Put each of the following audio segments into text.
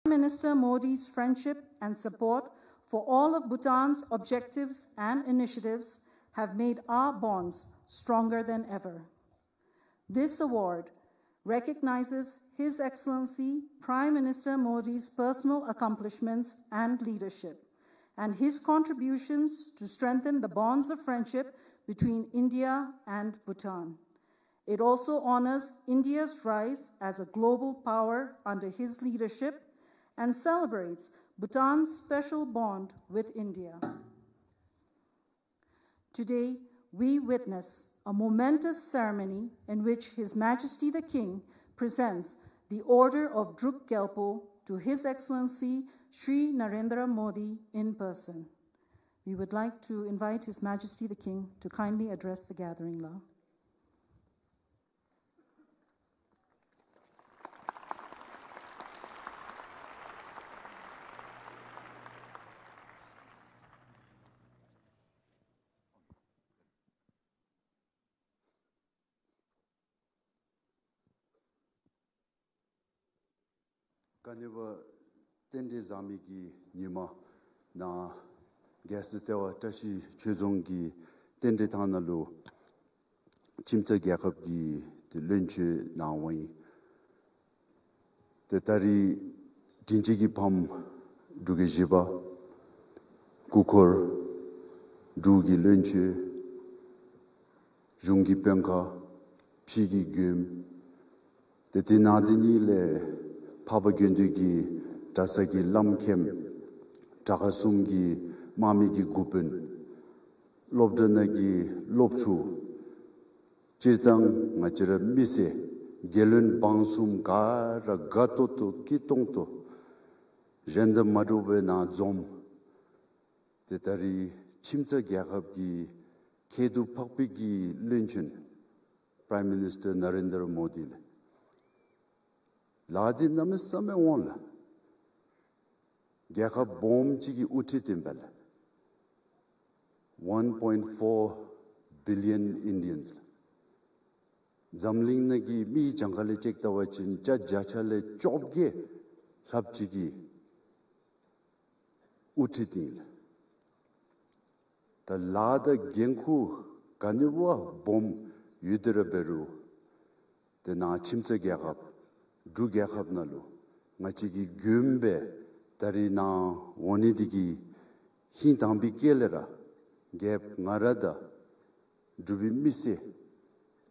Minister Modi's friendship and support for all of Bhutan's objectives and initiatives have made our bonds stronger than ever. This award recognizes His Excellency Prime Minister Modi's personal accomplishments and leadership, and his contributions to strengthen the bonds of friendship between India and Bhutan. It also honors India's rise as a global power under his leadership and celebrates Bhutan's special bond with India. Today, we witness a momentous ceremony in which His Majesty the King presents the Order of Druk Gyalpo to His Excellency Shri Narendra Modi in person. We would like to invite His Majesty the King to kindly address the gathering now. Kaneva tende zami ki nima na gasitewa tashi chuzongi tende tanalu chimtsa gyakab gi de lunche na wai de tari dinjigi pam duge jiba kukor dugi lunche jungi penka pigi gum de dinadini le Papa Gyundugi, Dasagi Lamkem, Takasungi, Mamigi Gupen, Lobdanagi Lobchu, Chitang Majra Mise, Gelun Bangsum Gara Gatoto Kitongto, Jenda Madube Na Zom, Tetari Chimsa Gyakabgi, Kedu Pakpigi Lynchen, Prime Minister Narendra Modi. Ladi namis same wonla. Gyaka bomb chigi uti timbal. 1.4 billion Indians. Zamling nagi mi jangale chekta wachin jachale chobge lab chigi uti ting. The lada genku kaniwa bomb yudera beru. The na chimsa gyakap. Druk Gyakab nalu, ngachigi gyumbe tari na wanidigi hintambi kelera, gap ngarada, drubi mise,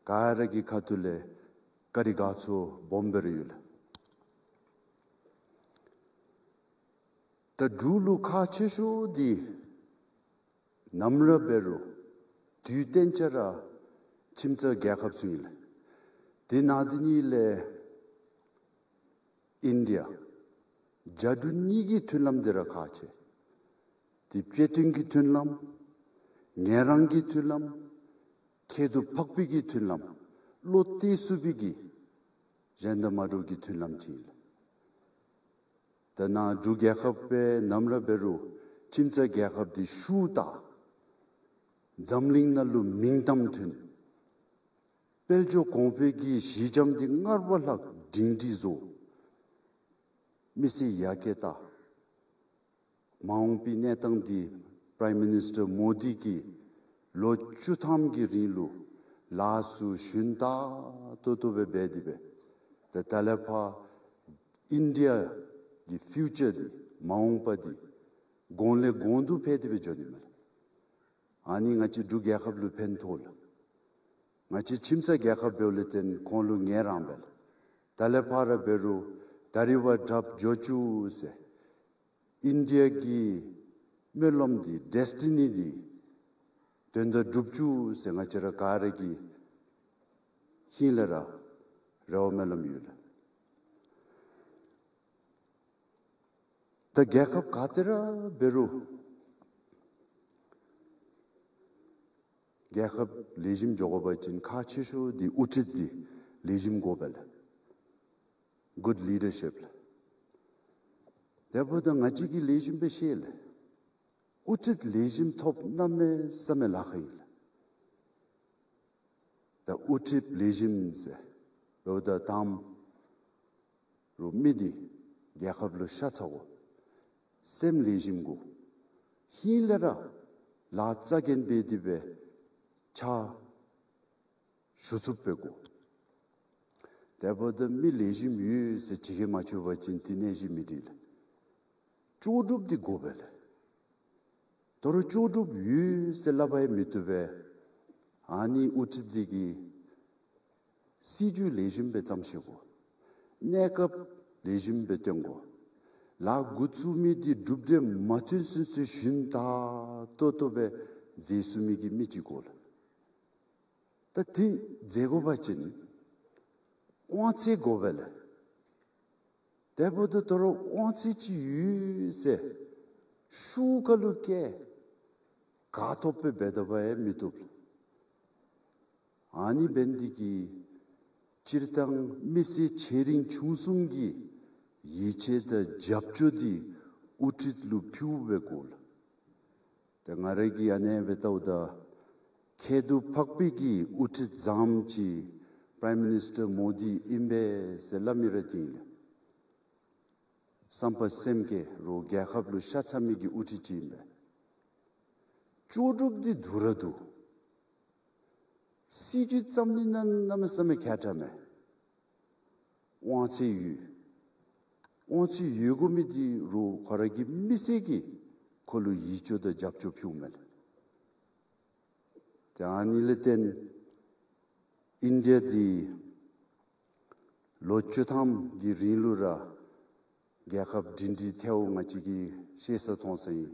kaaragi katule, karigatsu bomberiyul. Ta drulu kachishu di namra beru, tuitenchara chimsa Gyakab suyil. Di nadini le India, Jadunigi Tunlam de Rakache, Tipjetungi Tunlam, Nerangi Tunlam, Kedu Pakbigi Tunlam, Lotte Subigi, Jendamarugi Tunlam Chil. Dana Druk Gyakab Namra Beru, Chimsa Gyakab di Shuta, Zamling Nalu Mingtam Tun, Beljo Kompegi Shijam di Ngarwalak Dingdi Zo. Missy Yaketa Maung Pinetang di Prime Minister Modi ki Lo Chutam ki Rilu Lasu Shunta Totobe Bedibe the Talapa India the future di Maung Padi Gonle Gondu Pedibe Jonimal Ani Ngachi Druk Gyakab Lu Pentol Ngachi Chimsa Gyakab Beoleten Konlu Ngerambel Talapara Beru Dariwa drop Jochu se India ki melom di destiny di tenda drupchu se ngachara kare ki hilera raw melom yula. The Gyakab katera beru Gyakab lejim jogobachin kachishu di utit di lejim gobel. Good leadership. Therefore, the Ngachigi lejim beshil. Utit lejim top name samelachil. The utit lejim se. The tam ru midi gyakhablo shatsago sem lejimgu hilera la tsagen bedibe cha shutsupego deboda mi lejim yu se chige machu bachin tineji midil chodub di gobel toro chodub yu se labay mitube ani utidigi siju lejim be tsamshigo nekap lejim be tengo la gutsumi di dubde matun sunsu shinta totobe zesumi gi michigol ta ti jego bachin onse gobel debodo toro onse chi yu se shukalu ke gatope bedabaye mitub ani bendigi chirtang misi chering chusumgi yicheda japchodi utitlu pyube gol tangaregi ane betauda kedu pakpigi utit zamchi Prime Minister Modi imbe selamirati sampa semke ro gyakhablu shatsamigi utitimbe chodub di dhuradu siju tsamlinan namasame khatame onchi yugumidi ro kharagi misegi kolu yichoda japcho pyumel tanileten India di lochutham gi rilura gyakab dindi theo ngachigi shesa thonsai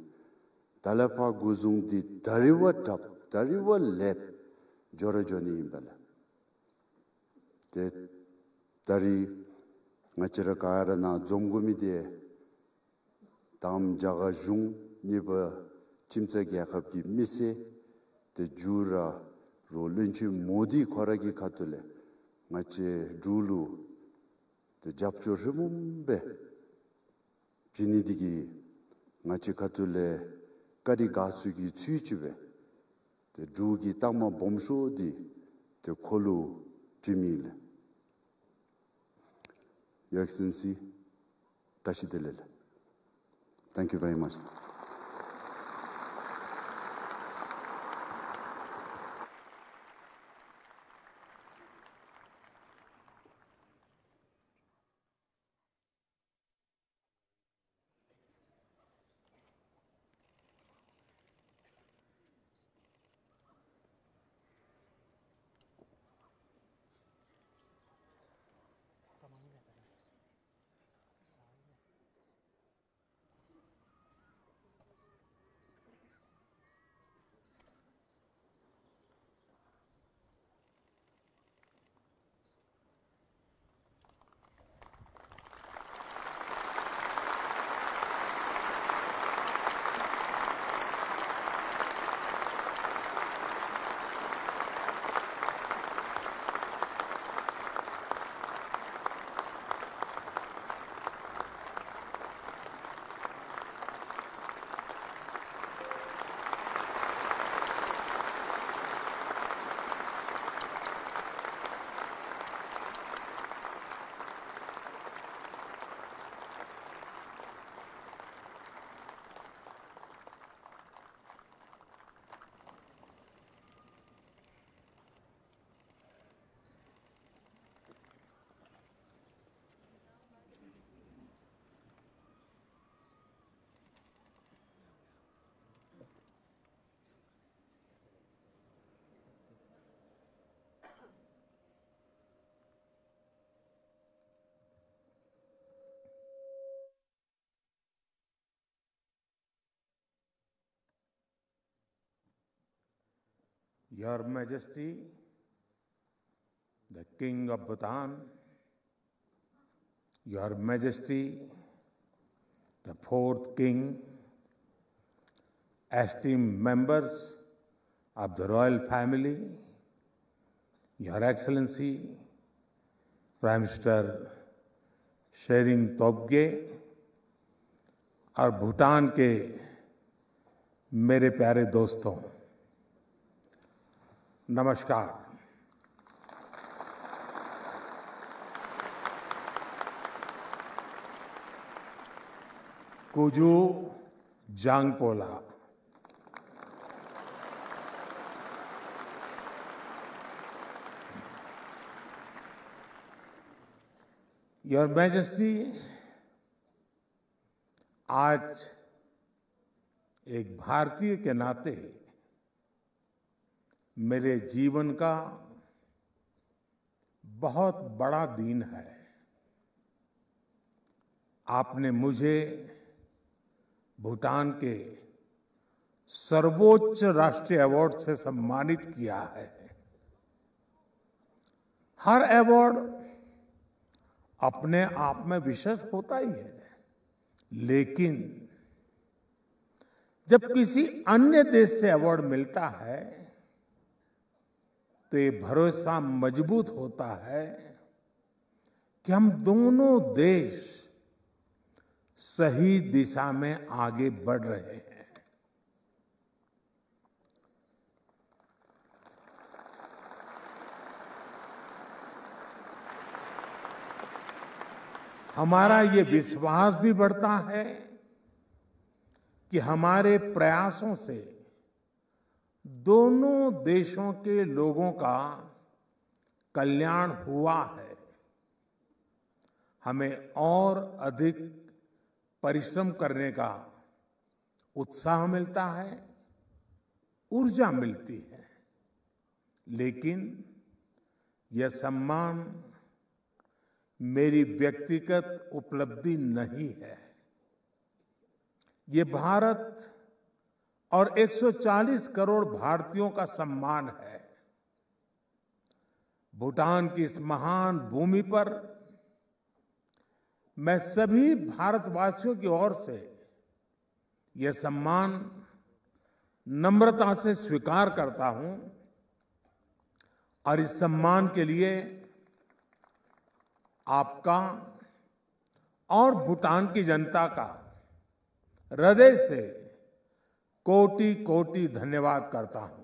talapa guzung di dariwa lep jorajoni imbala te tari ngachira kara na zomgumi de tam jaga jung niba chimsa gyakab gi mise te jura ro lunchi modi koragi katule ngache dulu te japcho rimumbe jinidigi ngache katule kari gasugi tsuichibe te dugi tama bomsho di te kolu jimile Your Excellency Tashidelele. Thank you very much. Your Majesty, the King of Bhutan, Your Majesty, the fourth King, esteemed members of the royal family, Your Excellency, Prime Minister Tshering Tobgay और भूटान के मेरे प्यारे दोस्तों, नमस्कार। Kuju जांगपोला। Your majesty, आज एक भारतीय के नाते मेरे जीवन का बहुत बड़ा दिन है। आपने मुझे भूटान के सर्वोच्च राष्ट्रीय अवार्ड से सम्मानित किया है। हर अवार्ड अपने आप में विशेष होता ही है, लेकिन जब किसी अन्य देश से अवार्ड मिलता है तो ये भरोसा मजबूत होता है कि हम दोनों देश सही दिशा में आगे बढ़ रहे हैं। हमारा ये विश्वास भी बढ़ता है कि हमारे प्रयासों से दोनों देशों के लोगों का कल्याण हुआ है। हमें और अधिक परिश्रम करने का उत्साह मिलता है, ऊर्जा मिलती है, लेकिन यह सम्मान मेरी व्यक्तिगत उपलब्धि नहीं है। ये भारत और 140 करोड़ भारतीयों का सम्मान है। भूटान की इस महान भूमि पर मैं सभी भारतवासियों की ओर से यह सम्मान नम्रता से स्वीकार करता हूं और इस सम्मान के लिए आपका और भूटान की जनता का हृदय से कोटि कोटि धन्यवाद करता हूं।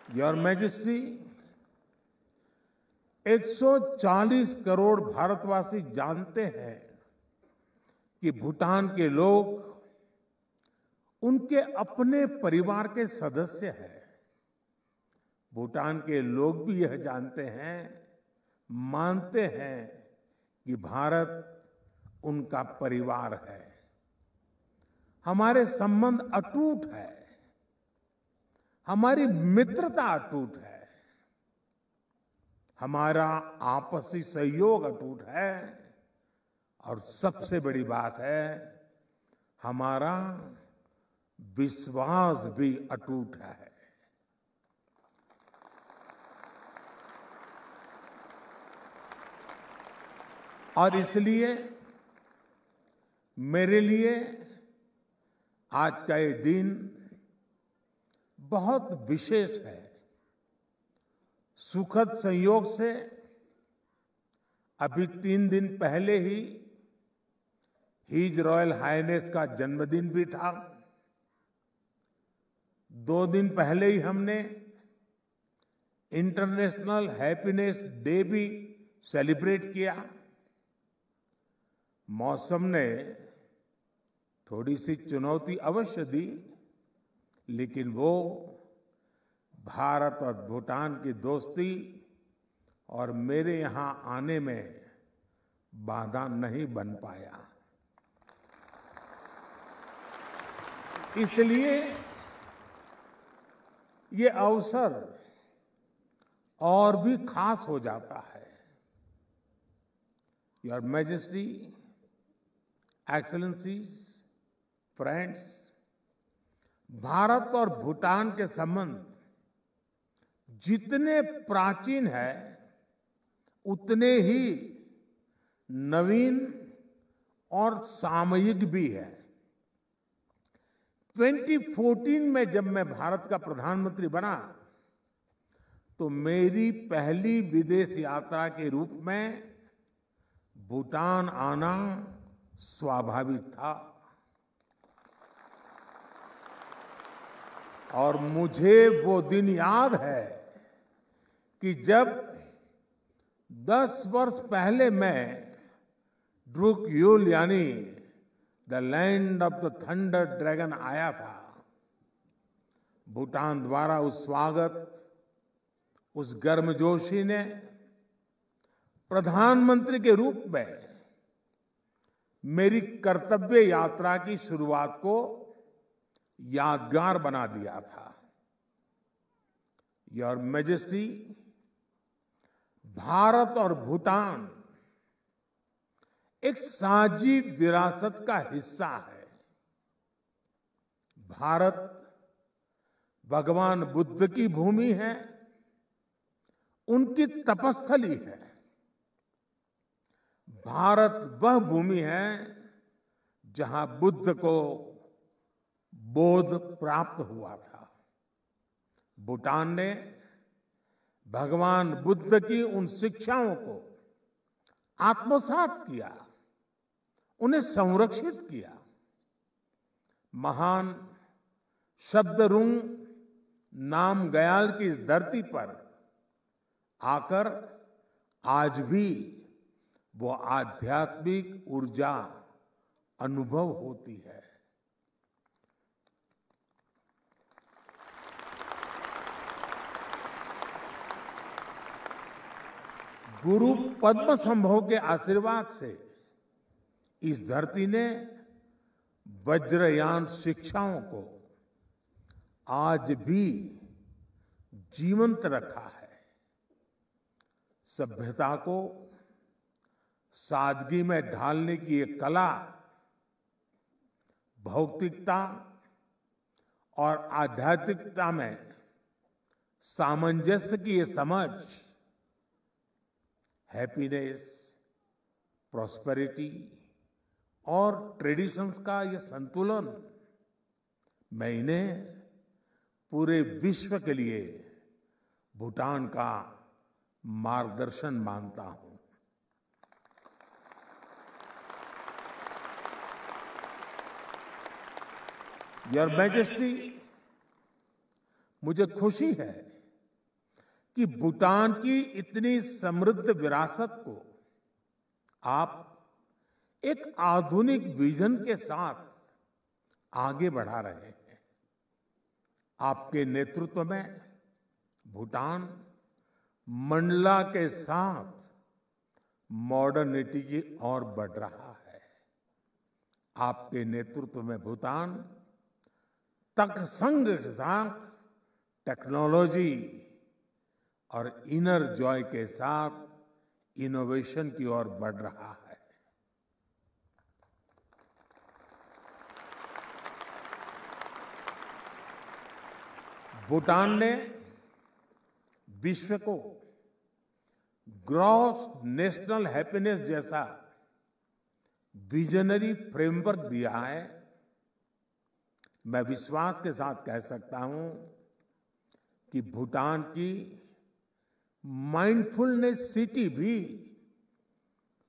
योर मैजेस्टी, 140 करोड़ भारतवासी जानते हैं कि भूटान के लोग उनके अपने परिवार के सदस्य हैं। भूटान के लोग भी यह जानते हैं, मानते हैं कि भारत उनका परिवार है। हमारे संबंध अटूट है, हमारी मित्रता अटूट है, हमारा आपसी सहयोग अटूट है और सबसे बड़ी बात है, हमारा विश्वास भी अटूट है। और इसलिए मेरे लिए आज का ये दिन बहुत विशेष है। सुखद संयोग से अभी 3 दिन पहले ही हिज रॉयल हाइनेस का जन्मदिन भी था। 2 दिन पहले ही हमने इंटरनेशनल हैप्पीनेस डे भी सेलिब्रेट किया। मौसम ने थोड़ी सी चुनौती अवश्य दी, लेकिन वो भारत और भूटान की दोस्ती और मेरे यहां आने में बाधा नहीं बन पाया। इसलिए ये अवसर और भी खास हो जाता है। Your majesty, excellencies, friends, Bharat और भूटान के संबंध जितने प्राचीन है उतने ही नवीन और सामयिक भी है। 2014 में जब मैं भारत का प्रधानमंत्री बना तो मेरी पहली विदेश यात्रा के रूप में भूटान आना स्वाभाविक था और मुझे वो दिन याद है कि जब 10 वर्ष पहले मैं ड्रूक यूल यानी the land of the thunder dragon आया था। भूटान द्वारा उस स्वागत, उस गर्मजोशी ने प्रधानमंत्री के रूप में मेरी कर्तव्य यात्रा की शुरुआत को यादगार बना दिया था। योर मैजेस्टी, भारत और भूटान एक साझी विरासत का हिस्सा है। भारत भगवान बुद्ध की भूमि है, उनकी तपस्थली है। भारत वह भूमि है जहां बुद्ध को बोध प्राप्त हुआ था। भूटान ने भगवान बुद्ध की उन शिक्षाओं को आत्मसात किया, उन्हें संरक्षित किया। महान शब्दरुंग नामग्याल की इस धरती पर आकर आज भी वो आध्यात्मिक ऊर्जा अनुभव होती है। गुरु पद्म संभव के आशीर्वाद से इस धरती ने वज्रयान शिक्षाओं को आज भी जीवंत रखा है। सभ्यता को सादगी में ढालने की ये कला, भौतिकता और आध्यात्मिकता में सामंजस्य की ये समझ, हैप्पीनेस, प्रॉस्पेरिटी और ट्रेडिशंस का ये संतुलन, मैं इन्हें पूरे विश्व के लिए भूटान का मार्गदर्शन मानता हूं। योर मैजेस्टी, मुझे खुशी है कि भूटान की इतनी समृद्ध विरासत को आप एक आधुनिक विजन के साथ आगे बढ़ा रहे हैं। आपके नेतृत्व में भूटान मंडला के साथ मॉडर्निटी की ओर बढ़ रहा है। आपके नेतृत्व में भूटान तकसंग के साथ टेक्नोलॉजी और इनर जॉय के साथ इनोवेशन की ओर बढ़ रहा है। भूटान ने विश्व को ग्रॉस नेशनल हैप्पीनेस जैसा विजनरी फ्रेमवर्क दिया है। मैं विश्वास के साथ कह सकता हूं कि भूटान की माइंडफुलनेस सिटी भी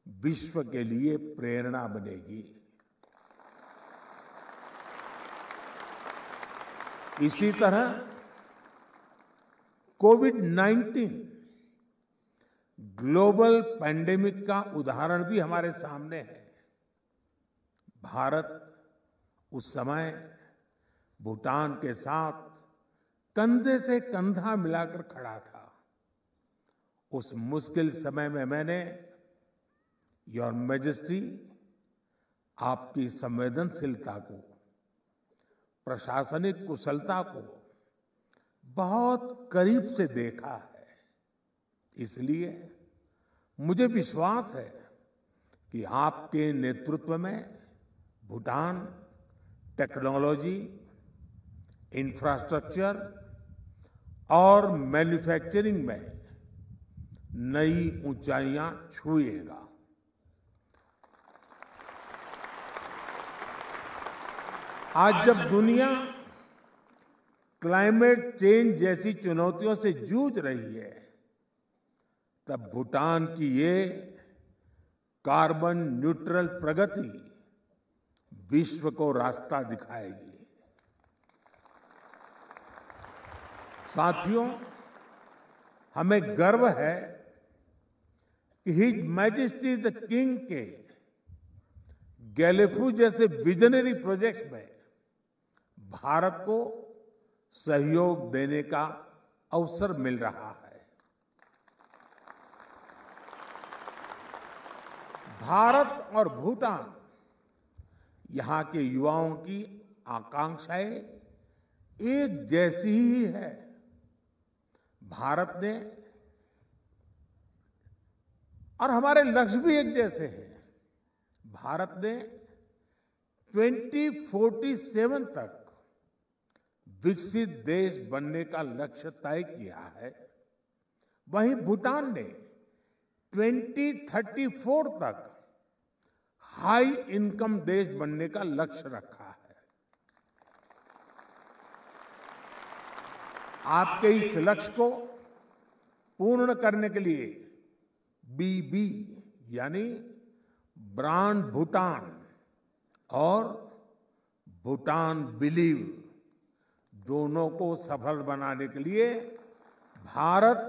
विश्व के लिए प्रेरणा बनेगी। इसी तरह कोविड-19 ग्लोबल पैंडेमिक का उदाहरण भी हमारे सामने है। भारत उस समय भूटान के साथ कंधे से कंधा मिलाकर खड़ा था। उस मुश्किल समय में मैंने, योर मैजेस्टी, आपकी संवेदनशीलता को, प्रशासनिक कुशलता को बहुत करीब से देखा है। इसलिए मुझे विश्वास है कि आपके नेतृत्व में भूटान टेक्नोलॉजी, इंफ्रास्ट्रक्चर और मैन्युफैक्चरिंग में नई ऊंचाइयां छुएगा। आज जब दुनिया क्लाइमेट चेंज जैसी चुनौतियों से जूझ रही है, तब भूटान की ये कार्बन न्यूट्रल प्रगति विश्व को रास्ता दिखाएगी। साथियों, हमें गर्व है कि हिज मैजेस्टी द किंग के गैलेफू जैसे विजनरी प्रोजेक्ट्स में भारत को सहयोग देने का अवसर मिल रहा है। भारत और भूटान, यहां के युवाओं की आकांक्षाएं एक जैसी ही है। भारत ने और हमारे लक्ष्य भी एक जैसे हैं। भारत ने 2047 तक विकसित देश बनने का लक्ष्य तय किया है। वहीं भूटान ने 2034 तक हाई इनकम देश बनने का लक्ष्य रखा है। आपके इस लक्ष्य को पूर्ण करने के लिए बीबी यानी ब्रांड भूटान और भूटान बिलीव दोनों को सफल बनाने के लिए भारत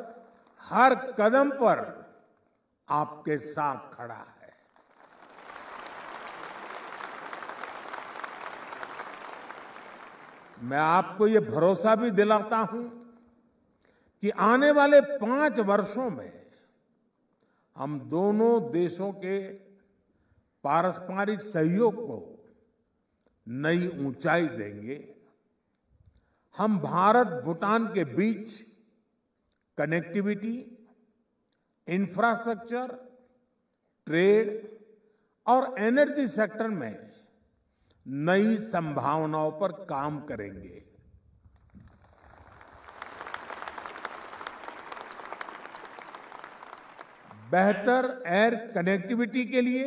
हर कदम पर आपके साथ खड़ा है। मैं आपको ये भरोसा भी दिलाता हूं कि आने वाले 5 वर्षों में हम दोनों देशों के पारस्परिक सहयोग को नई ऊंचाई देंगे। हम भारत भूटान के बीच कनेक्टिविटी, इंफ्रास्ट्रक्चर, ट्रेड और एनर्जी सेक्टर में नई संभावनाओं पर काम करेंगे। बेहतर एयर कनेक्टिविटी के लिए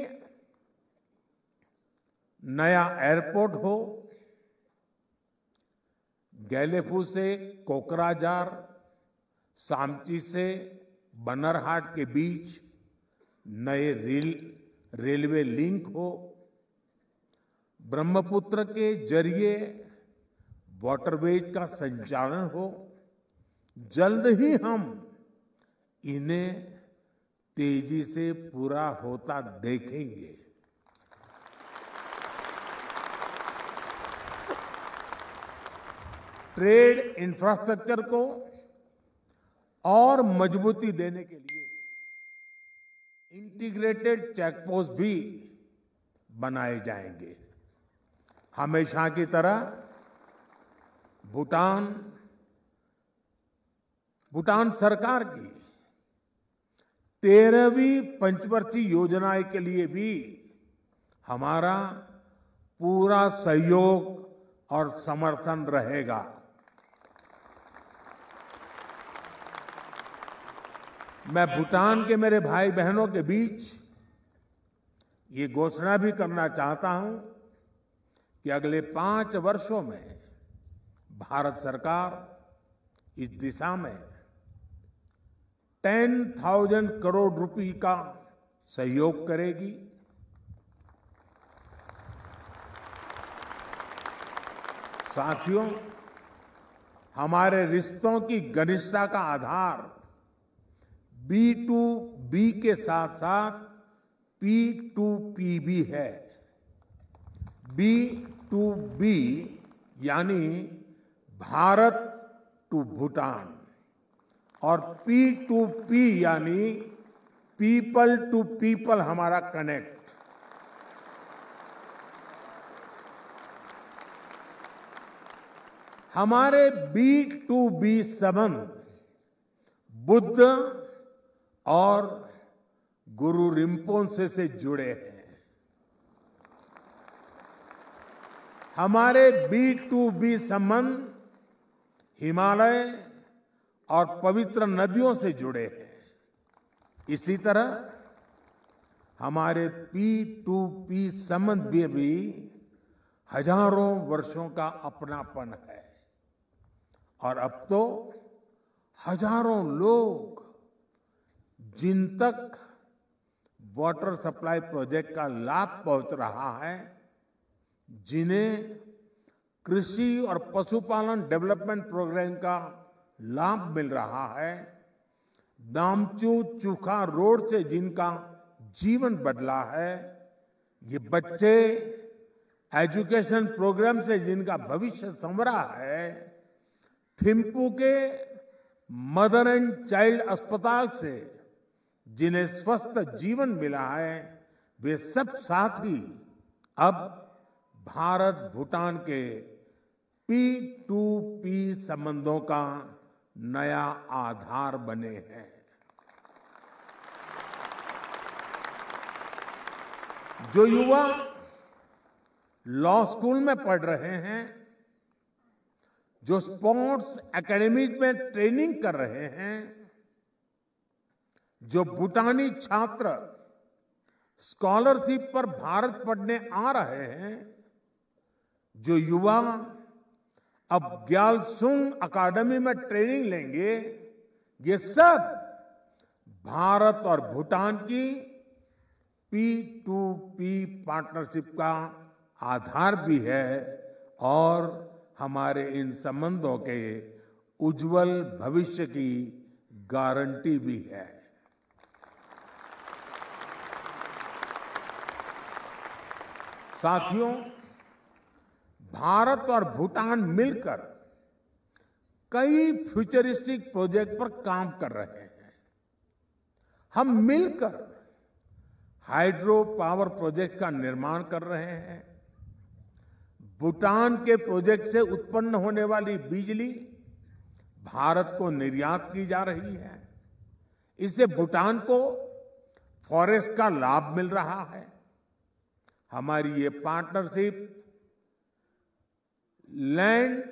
नया एयरपोर्ट हो, गैलेफू से कोकराझार, सामची से बनरहाट के बीच नए रेलवे लिंक हो, ब्रह्मपुत्र के जरिए वाटरवेज का संचालन हो, जल्द ही हम इन्हें तेजी से पूरा होता देखेंगे। ट्रेड इंफ्रास्ट्रक्चर को और मजबूती देने के लिए इंटीग्रेटेड चेकपोस्ट भी बनाए जाएंगे। हमेशा की तरह भूटान सरकार की 13वीं पंचवर्षीय योजना के लिए भी हमारा पूरा सहयोग और समर्थन रहेगा। मैं भूटान के मेरे भाई बहनों के बीच ये घोषणा भी करना चाहता हूं कि अगले 5 वर्षों में भारत सरकार इस दिशा में 10,000 करोड़ रुपए का सहयोग करेगी। साथियों, हमारे रिश्तों की घनिष्ठता का आधार B2B के साथ साथ P2P भी है। B2B यानी भारत टू भूटान और P2P यानी पीपल टू पीपल हमारा कनेक्ट। हमारे B2B संबंध बुद्ध और गुरु रिम्पोंसे से जुड़े हैं। हमारे B2B संबंध हिमालय और पवित्र नदियों से जुड़े हैं। इसी तरह हमारे P2P संबंध में भी हजारों वर्षों का अपनापन है और अब तो हजारों लोग जिन तक वाटर सप्लाई प्रोजेक्ट का लाभ पहुंच रहा है, जिन्हें कृषि और पशुपालन डेवलपमेंट प्रोग्राम का लाभ मिल रहा है, दामचू चूखा रोड से जिनका जीवन बदला है, ये बच्चे एजुकेशन प्रोग्राम से जिनका भविष्य संवरा है, थिम्पू के मदर एंड चाइल्ड अस्पताल से जिन्हें स्वस्थ जीवन मिला है, वे सब साथी अब भारत भूटान के P2P संबंधों का नया आधार बने हैं। जो युवा लॉ स्कूल में पढ़ रहे हैं, जो स्पोर्ट्स एकेडमीज में ट्रेनिंग कर रहे हैं, जो भूटानी छात्र स्कॉलरशिप पर भारत पढ़ने आ रहे हैं, जो युवा अब ग्यालसूंग अकादमी में ट्रेनिंग लेंगे, ये सब भारत और भूटान की P2P पार्टनरशिप का आधार भी है और हमारे इन संबंधों के उज्जवल भविष्य की गारंटी भी है। साथियों, भारत और भूटान मिलकर कई फ्यूचरिस्टिक प्रोजेक्ट पर काम कर रहे हैं। हम मिलकर हाइड्रो पावर प्रोजेक्ट का निर्माण कर रहे हैं। भूटान के प्रोजेक्ट से उत्पन्न होने वाली बिजली भारत को निर्यात की जा रही है। इससे भूटान को फॉरेस्ट का लाभ मिल रहा है। हमारी ये पार्टनरशिप लैंड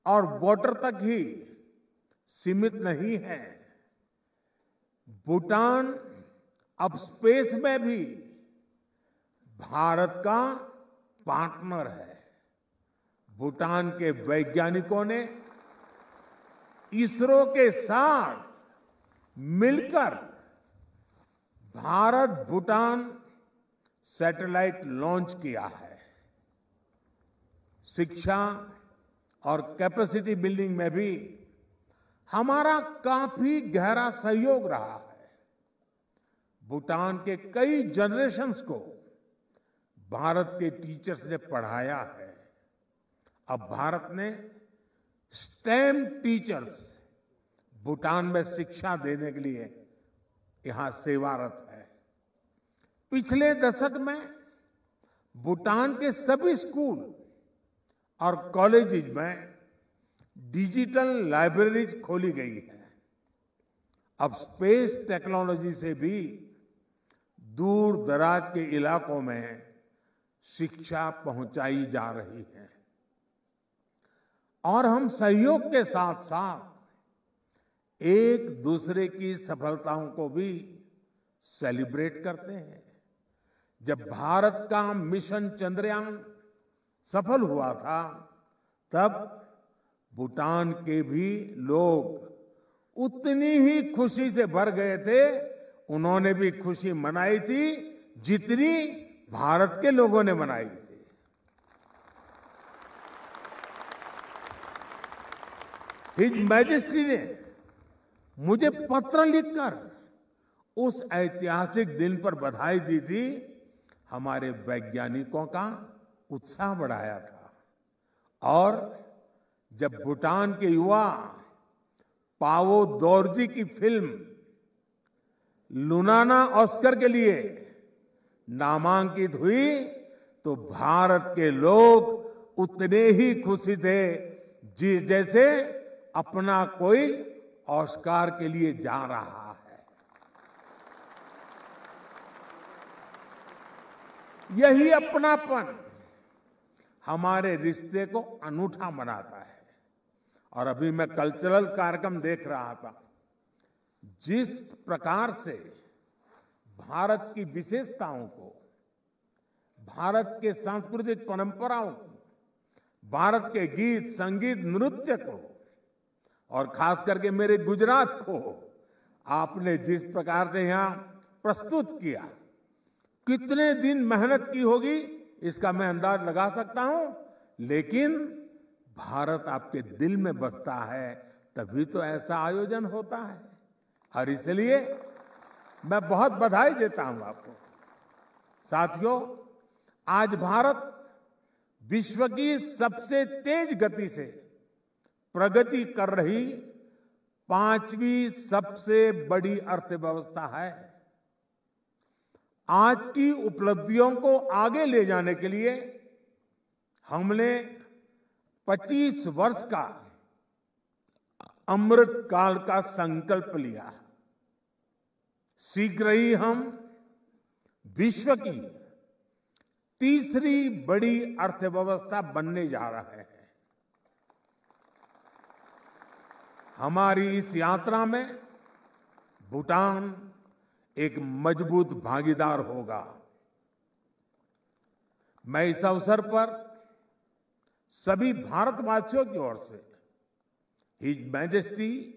और वाटर तक ही सीमित नहीं है। भूटान अब स्पेस में भी भारत का पार्टनर है। भूटान के वैज्ञानिकों ने इसरो के साथ मिलकर भारत भूटान सैटेलाइट लॉन्च किया है। शिक्षा और कैपेसिटी बिल्डिंग में भी हमारा काफी गहरा सहयोग रहा है। भूटान के कई जनरेशन्स को भारत के टीचर्स ने पढ़ाया है। अब भारत ने स्टेम टीचर्स भूटान में शिक्षा देने के लिए यहां सेवारत है। पिछले दशक में भूटान के सभी स्कूल और कॉलेजेस में डिजिटल लाइब्रेरीज खोली गई है। अब स्पेस टेक्नोलॉजी से भी दूर दराज के इलाकों में शिक्षा पहुंचाई जा रही है। और हम सहयोग के साथ साथ एक दूसरे की सफलताओं को भी सेलिब्रेट करते हैं। जब भारत का मिशन चंद्रयान सफल हुआ था, तब भूटान के भी लोग उतनी ही खुशी से भर गए थे। उन्होंने भी खुशी मनाई थी जितनी भारत के लोगों ने मनाई थी। हिज मैजेस्टी ने मुझे पत्र लिखकर उस ऐतिहासिक दिन पर बधाई दी थी। हमारे वैज्ञानिकों का उत्साह बढ़ाया था। और जब भूटान के युवा पावो दोरजी की फिल्म लुनाना ऑस्कर के लिए नामांकित हुई, तो भारत के लोग उतने ही खुशी थे जैसे अपना कोई ऑस्कार के लिए जा रहा है। यही अपनापन हमारे रिश्ते को अनूठा बनाता है। और अभी मैं कल्चरल कार्यक्रम देख रहा था। जिस प्रकार से भारत की विशेषताओं को, भारत के सांस्कृतिक परंपराओं को, भारत के गीत संगीत नृत्य को और खास करके मेरे गुजरात को आपने जिस प्रकार से यहां प्रस्तुत किया, कितने दिन मेहनत की होगी इसका मैं अंदाज लगा सकता हूं। लेकिन भारत आपके दिल में बसता है, तभी तो ऐसा आयोजन होता है। और इसलिए मैं बहुत बधाई देता हूं आपको। साथियों, आज भारत विश्व की सबसे तेज गति से प्रगति कर रही 5वीं सबसे बड़ी अर्थव्यवस्था है। आज की उपलब्धियों को आगे ले जाने के लिए हमने 25 वर्ष का अमृत काल का संकल्प लिया। शीघ्र ही हम विश्व की तीसरी बड़ी अर्थव्यवस्था बनने जा रहे हैं। हमारी इस यात्रा में भूटान एक मजबूत भागीदार होगा। मैं इस अवसर पर सभी भारतवासियों की ओर से his majesty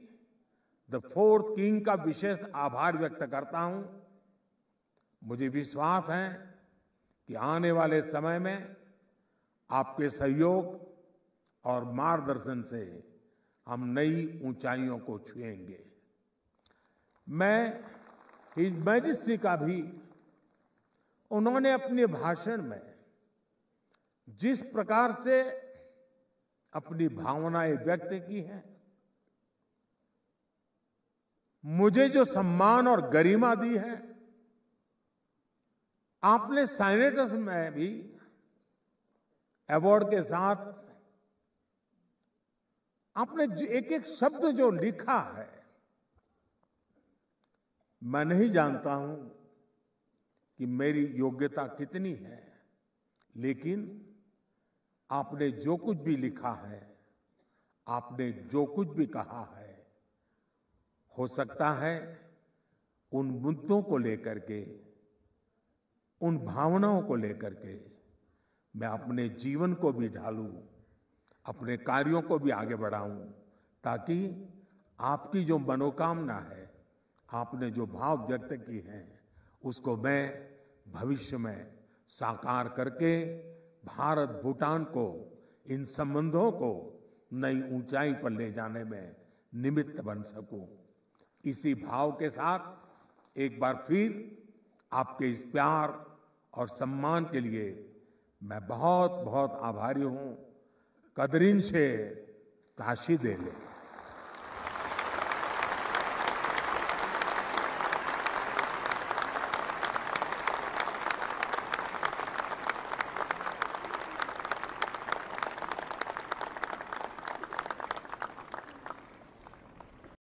the 4th king का विशेष आभार व्यक्त करता हूं। मुझे विश्वास है कि आने वाले समय में आपके सहयोग और मार्गदर्शन से हम नई ऊंचाइयों को छुएंगे। मैं हिज मैजेस्टी का भी उन्होंने अपने भाषण में जिस प्रकार से अपनी भावनाएं व्यक्त की हैं, मुझे जो सम्मान और गरिमा दी है, आपने साइनेटस में भी अवार्ड के साथ आपने एक एक शब्द जो लिखा है, मैं नहीं जानता हूं कि मेरी योग्यता कितनी है, लेकिन आपने जो कुछ भी लिखा है, आपने जो कुछ भी कहा है, हो सकता है उन मुद्दों को लेकर के, उन भावनाओं को लेकर के मैं अपने जीवन को भी ढालूं, अपने कार्यों को भी आगे बढ़ाऊं, ताकि आपकी जो मनोकामना है, आपने जो भाव व्यक्त की हैं, उसको मैं भविष्य में साकार करके भारत भूटान को, इन संबंधों को नई ऊंचाई पर ले जाने में निमित्त बन सकूं। इसी भाव के साथ एक बार फिर आपके इस प्यार और सम्मान के लिए मैं बहुत बहुत आभारी हूं। कदरीन से ताशी दे ले।